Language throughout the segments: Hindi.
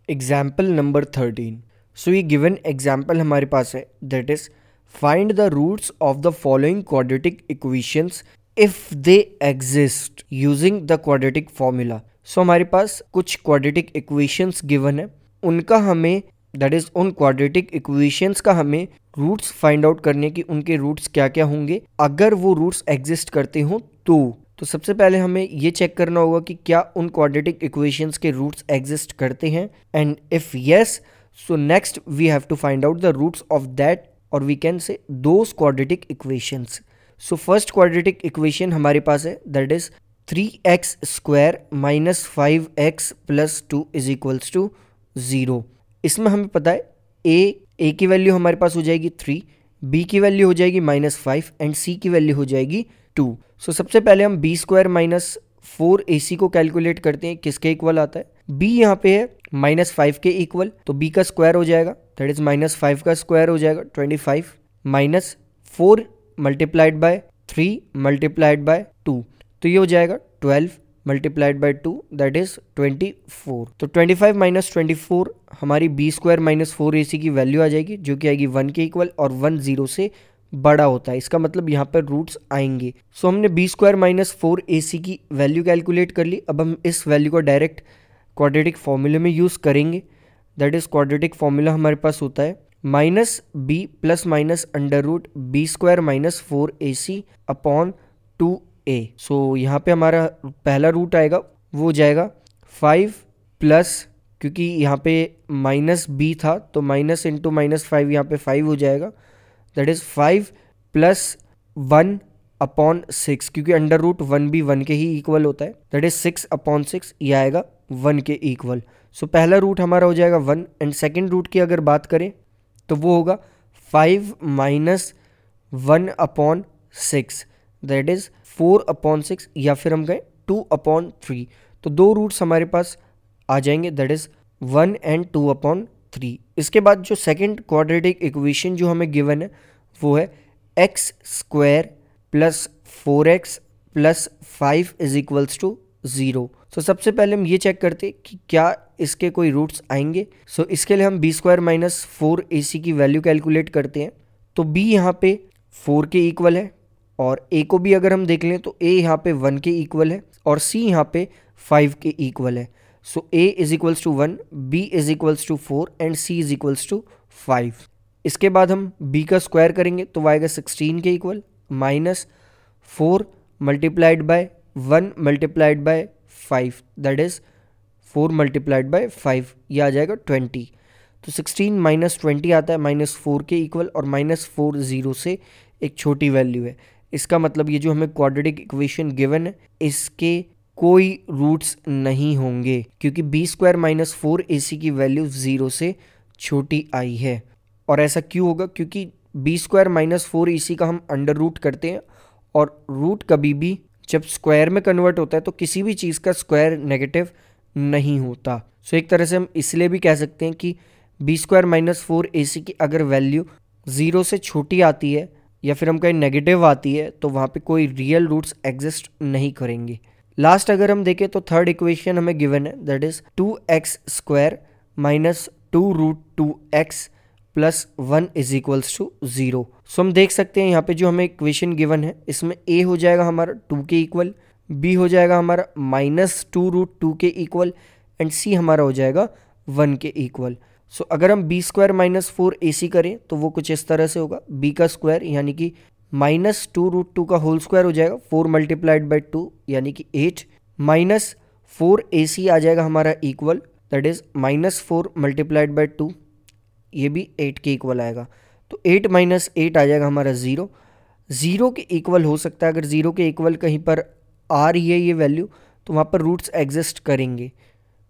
Example number 13। सो ये गिवन एग्जाम्पल हमारे पास है, that is find the roots of the following quadratic equations if they exist using the quadratic formula. So हमारे पास कुछ क्वाड्रेटिक इक्वेशंस गिवन है, उनका हमें दैट इज उन क्वाड्रेटिक इक्वेशंस का हमें रूट्स फाइंड आउट करने की, उनके रूट्स क्या क्या होंगे अगर वो रूट्स एग्जिस्ट करते हो तो सबसे पहले हमें ये चेक करना होगा कि क्या उन क्वाड्रेटिक इक्वेशंस के रूट्स एग्जिस्ट करते हैं, and if yes so next we have to find out the roots of that और we can say those quadratic equations. So first quadratic equation हमारे पास है, that is 3x square minus 5x plus 2 is equals to 0। इसमें हमें पता है ए की वैल्यू हमारे पास हो जाएगी 3, बी की वैल्यू हो जाएगी -5 एंड सी की वैल्यू हो जाएगी 2। सो सबसे पहले हम बी स्क्वायर माइनस 4ac को कैलकुलेट करते हैं, किसके इक्वल आता है, b यहाँ पे है -5 के इक्वल, तो b का स्क्वायर हो जाएगा दैट इज -5 का स्क्वायर हो जाएगा 25 minus 4 multiplied by 3 multiplied by 2, तो ये हो जाएगा 12 मल्टीप्लाइड बाय 2 दैट इज 24। तो 25 माइनस 24 हमारी बी स्क्वायर माइनस 4ac की वैल्यू आ जाएगी, जो कि आएगी 1 के इक्वल, और 1 0 से बड़ा होता है, इसका मतलब यहाँ पर रूट्स आएंगे। सो हमने बी स्क्वायर माइनस 4ac की वैल्यू कैलकुलेट कर ली। अब हम इस वैल्यू को डायरेक्ट क्वाड्रेटिक फॉर्मूले में यूज़ करेंगे, दैट इज क्वाड्रेटिक फॉर्मूला हमारे पास होता है minus B plus minus under root B square minus 4ac upon 2a। So यहाँ पे हमारा पहला रूट आएगा, वो हो जाएगा 5 प्लस, क्योंकि यहाँ पे माइनस बी था तो माइनस इंटू -5 यहाँ पे 5 हो जाएगा, दैट इज 5 प्लस 1 अपॉन 6, क्योंकि अंडर रूट 1 भी 1 के ही इक्वल होता है, दैट इज 6 अपॉन 6, ये आएगा 1 के इक्वल। सो पहला रूट हमारा हो जाएगा 1, एंड सेकेंड रूट की अगर बात करें तो वो होगा 5 minus 1 upon 6 that is 4 upon 6, या फिर हम कहें 2 अपॉन 3। तो दो रूट्स हमारे पास आ जाएंगे, दैट इज 1 एंड 2 अपॉन 3। इसके बाद जो सेकेंड क्वाड्रेटिक इक्वेशन जो हमें गिवन है वो है X square plus 4x plus 5 is equals to 0। So सबसे पहले हम ये चेक करते कि क्या इसके कोई रूट्स आएंगे। सो इसके लिए हम बी स्क्वायर माइनस 4ac की वैल्यू कैलकुलेट करते हैं, तो b यहाँ पे 4 के इक्वल है, और a को भी अगर हम देख लें तो a यहाँ पे 1 के इक्वल है, और c यहाँ पे 5 के इक्वल है। So a is equals to 1, b is equals to 4 and c is equals to 5। इसके बाद हम b का स्क्वायर करेंगे तो वो आएगा 16 के equal, minus 4 multiplied by 1 multiplied by 5 that is 4 multiplied by 5, ये आ जाएगा 20। तो 16 माइनस 20 आता है -4 के इक्वल, और -4 0 से एक छोटी वैल्यू है। इसका मतलब ये जो हमें क्वाड्रेटिक इक्वेशन गिवन है इसके कोई रूट्स नहीं होंगे, क्योंकि बी स्क्वायर माइनस 4ac की वैल्यू 0 से छोटी आई है। और ऐसा क्यों होगा, क्योंकि बी स्क्वायर माइनस 4ac का हम अंडर रूट करते हैं, और रूट कभी भी जब स्क्वायर में कन्वर्ट होता है तो किसी भी चीज़ का स्क्वायर नेगेटिव नहीं होता। सो एक तरह से हम इसलिए भी कह सकते हैं कि बी स्क्वायर माइनस 4ac की अगर वैल्यू 0 से छोटी आती है या फिर हम कहें नेगेटिव आती है तो वहाँ पे कोई रियल रूट्स एग्जिस्ट नहीं करेंगे। लास्ट अगर हम देखें तो थर्ड इक्वेशन हमें गिवन है, that is 2x square minus 2 root 2x plus 1 is equals to 0। So हम देख सकते हैं यहाँ पे जो हमें इक्वेशन गिवन है इसमें a हो जाएगा हमारा 2 के इक्वल, b हो जाएगा हमारा -2 रूट 2 के इक्वल, एंड c हमारा हो जाएगा 1 के इक्वल। सो अगर हम बी स्क्वायर माइनस 4ac करें तो वो कुछ इस तरह से होगा, b का स्क्वायर यानी कि -2 रूट 2 का होल स्क्वायर हो जाएगा 4 मल्टीप्लाइड बाई 2 यानी कि 8, माइनस 4ac आ जाएगा हमारा equal, that is -4 multiplied by 2, ये भी 8 के इक्वल आएगा। तो 8 माइनस 8 आ जाएगा हमारा 0, 0 के इक्वल हो सकता है। अगर 0 के इक्वल कहीं पर आ रही है ये वैल्यू तो वहाँ पर रूट्स एग्जिस्ट करेंगे,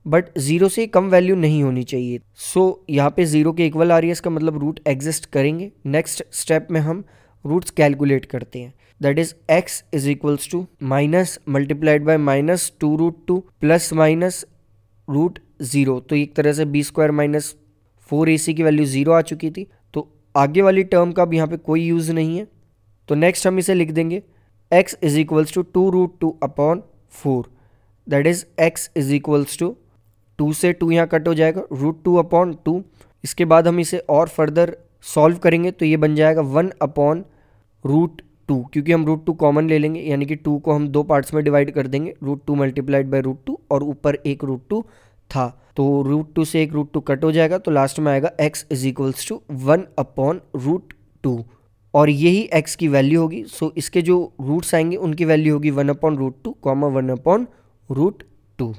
बट 0 से कम वैल्यू नहीं होनी चाहिए। सो यहाँ पे 0 के इक्वल आ रही है, इसका मतलब रूट एग्जिस्ट करेंगे। नेक्स्ट स्टेप में हम रूट्स कैलकुलेट करते हैं, that is x is equals to minus multiplied by -2 root 2 plus minus root 0। तो एक तरह से बी स्क्वायर माइनस 4ac की वैल्यू 0 आ चुकी थी, तो आगे वाली टर्म का भी यहाँ पे कोई यूज़ नहीं है। तो नेक्स्ट हम इसे लिख देंगे x is equals to 2 root 2 upon 4, that is x is equals to 2 से 2 यहाँ कट हो जाएगा, √2/2। इसके बाद हम इसे और फर्दर सॉल्व करेंगे तो ये बन जाएगा 1/√2, क्योंकि हम √2 कॉमन ले लेंगे, यानी कि 2 को हम 2 पार्ट्स में डिवाइड कर देंगे, √2 मल्टीप्लाइड बाई √2 और ऊपर एक √2 था, तो √2 से एक √2 कट हो जाएगा, तो लास्ट में आएगा x इज इक्वल्स टू 1/√2 और यही x की वैल्यू होगी। सो इसके जो रूट्स आएंगे उनकी वैल्यू होगी 1/√2, 1/√2।